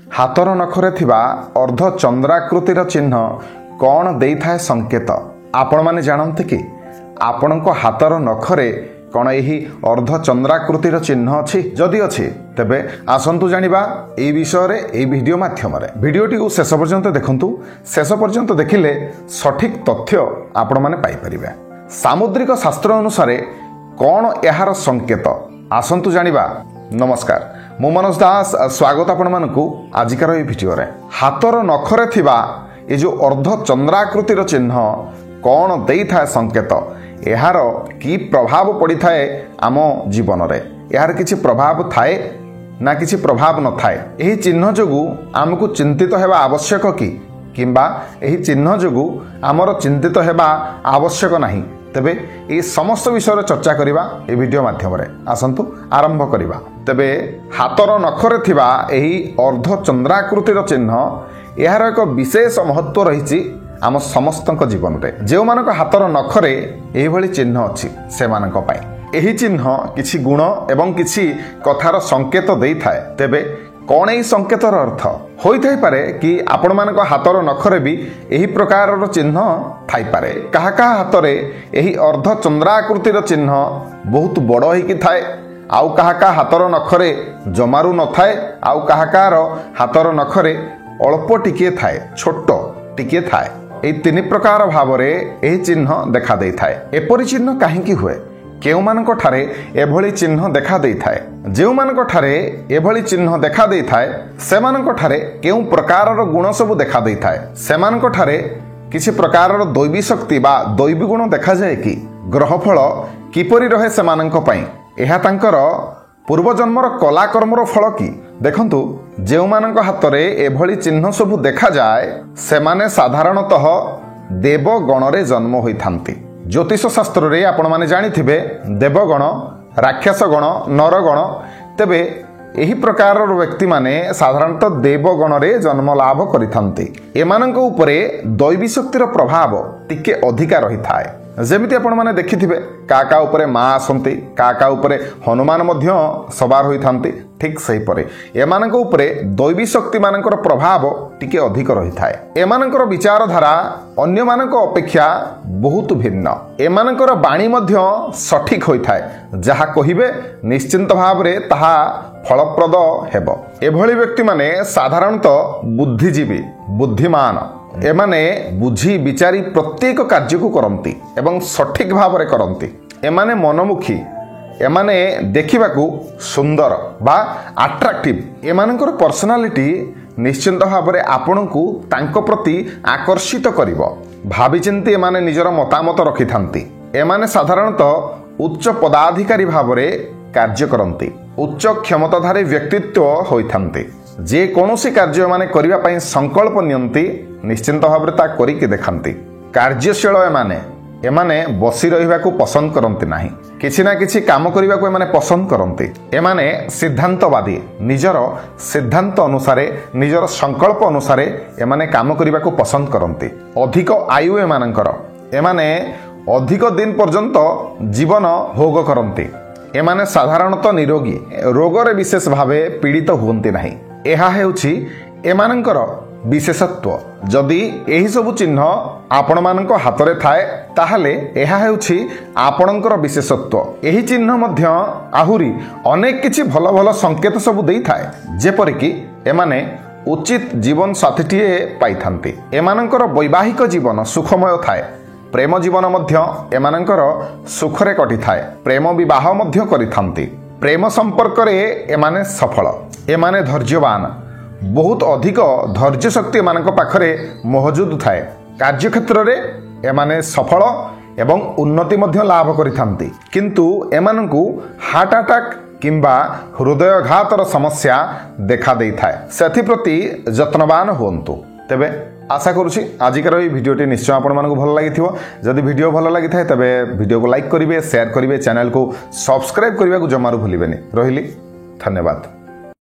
हातर नखरे थिबा अर्ध चंद्राकृतिर चिन्ह कौन देइथाय संकेत आपण माने जानते कि आपणको हातर नखरे कौन यही अर्ध चंद्राकृतिर चिन्ह अच्छी जदि अच्छी तेबे आसंतु जानिबा ए विषय रे ए वीडियो माध्यम रे वीडियोटी को शेष पर्यंत देखंतु। शेष पर्यंत देखिले सठिक तथ्य आपण माने पाई परिबे। सामुद्रिक शास्त्र अनुसार कौन यार संकेत आसंतु जानिबा। नमस्कार, मु मनोज दास स्वागत आपण मानकु आजिकार ए वीडियो रे। हातर नखरे थिबा ए जो अर्ध चंद्राकृतिर चिन्ह कौन देइथाय संकेत यार की प्रभाव पड़ी थाए आम जीवन रे यार किछि प्रभाव थाए ना किछि प्रभाव न थाए। एही चिन्ह जोगु आमको चिंतित हेबा आवश्यक किंबा एही चिन्ह जोगु आमर चिंतित हेबा आवश्यक नाही। तेबे ए समस्त विषय चर्चा करिबा ए वीडियो माध्यम रे। आसंतु आरंभ करिबा। तेबे हातर नखरे थिबा एही अर्ध चंद्राकृतिर चिन्ह यार एक विशेष महत्व रहिछि आम समस्त जीवन में। जो मानक हातर नखरे एही भली चिन्ह अच्छी से मानक पाई एही चिन्ह किछि गुण एवं किछि कथार संकेत देई थाए। तेबे कौन एही संकेतर अर्थ होई थाई पारे कि आपण मानक हातर नखरे भी एही प्रकार चिन्ह थाई पारे। काहा काहा हातरे एही अर्ध चंद्राकृतिर चिन्ह बहुत बड़ होई थाए, आउ काहा काहा हातर नखरे जमारू न थाए, आउ काहा काहार हातर नखरे अल्प टिके थाए, छोट टिके थाए। ए तीन प्रकार भाव में चिन्ह देखा दे थाए। एपरि चिन्ह कहीं हुए केउ मानक ठारे एभली चिन्ह देखा दे थाए। जेउ मानक ठारे एभली चिन्ह देखा दे थाए से मानक ठारे केउ प्रकार गुण सब देखा दे थाए। से मानक ठारे किछि प्रकार दैवी शक्ति बा दैवी गुण देखा जाए कि ग्रहफल किपरि रहे से मानक पई एहा तांकर पूर्वजन्मर कलाकर्मर फल कि देखंतु जेउ मानक हातरे एभली चिन्ह सब देखा जाए सेमाने साधारणतः देवगण रे जन्म होइथांती। ज्योतिष शास्त्र रे आपण माने जानिथिबे देवगण, राक्षसगण, नरगण। तेबे एही प्रकार व्यक्ति माने साधारणतः देवगण रे जन्म लाभ करिथांती। एमानंक उपरे दैवी शक्तिर प्रभाव टिके अधिका रही थाए। जेमिति आपण माने देखिथिबे काका उपरे माँ आसंती, काका उपरे हनुमान मध्य सवार होइथांती। ठीक सही परे एमानंक उपरे दैवी शक्ति मानकर प्रभाव टिके अधिक रही थाए। एमानकर विचारधारा अन्य मानक अपेक्षा बहुत भिन्न। एमानकर बाणी मध्य सठिक होई थाए। जहा कहिबे निश्चिंत भाव रे ताहा फलप्रद हेबो। एभली व्यक्ति माने साधारणतः बुद्धिजीवी, बुद्धिमान। एमाने बुझी विचारी प्रत्येक कार्य को करंती एवं सठिक भाव रे करंती। एमाने मनमुखी, एमाने देखिबाकू सुंदर बा अट्रैक्टिव। एमानकर पर्सनालिटी निश्चिंत भाव रे आपनकू तांको प्रति आकर्षित करिवो। भाबी चिंती एमाने निजर मतामत रखिथांती। एमाने साधारणतः उच्च पदाधिकारी भाव रे कार्य करंती। उच्च क्षमताधारी व्यक्तित्व होइथांती। जे कोनोसी कार्य माने करिवा पई संकल्प नियंती निश्चिंत भाव ता करिके देखांती। कार्यशील एमाने बसी रहिबा को पसंद करंती नाही। किछि ना किछि काम करिबा को एमाने पसंद करंती। एमाने सिद्धांतवादी, निजर सिद्धांत अनुसारे निजर संकल्प अनुसारे एमाने काम करिबा को पसंद करंती। अधिक आयु एमानकर, एमाने अधिक दिन पर्यंत जीवन भोग करंती। एमाने साधारणतः निरोगी, रोगरे विशेष भावे पीड़ित हुंती नाही। एहा हेउछि एमानंकर विशेषत्व। जदि एही सब चिन्ह आपण मानक हातरे थाए ताहले एहा हेउछि आपणकर विशेषत्व। एही चिन्ह मध्य आहुरी अनेक किछि भल भल संकेत सब देई थाए। जेपरि कि एमाने उचित जीवन साथीटिए पाइथांती। एमानंकर वैवाहिक जीवन सुखमय थाए। प्रेम जीवन मध्य एमानंकर सुखरे कटि थाए। प्रेम विवाह मध्य करिथांती। प्रेम संपर्क रे एमाने सफल। एमाने धैर्यवान, बहुत अधिक धैर्य शक्ति एमानक पाखरे मौजूद थाए। कार्य क्षेत्र रे एमाने सफल एवं उन्नति मध्य लाभ करिथांती। किंतु एमानकू हार्ट अटैक किंबा हृदयघातर समस्या देखा देई थाए। सेथि प्रति यत्नवान हुंतु। तेबे आशा करुछि आजिकार এই ভিডিওটি নিশ্চয় आपनମାନଙ୍କୁ ভাল লাগিथिबो। जदि वीडियो ভাল লাগিଥାଏ तबे वीडियो को लाइक करिवे, शेयर करिवे, चैनल को सब्सक्राइब करबाकू जमारू भूलिबेनी। रहिली, धन्यवाद।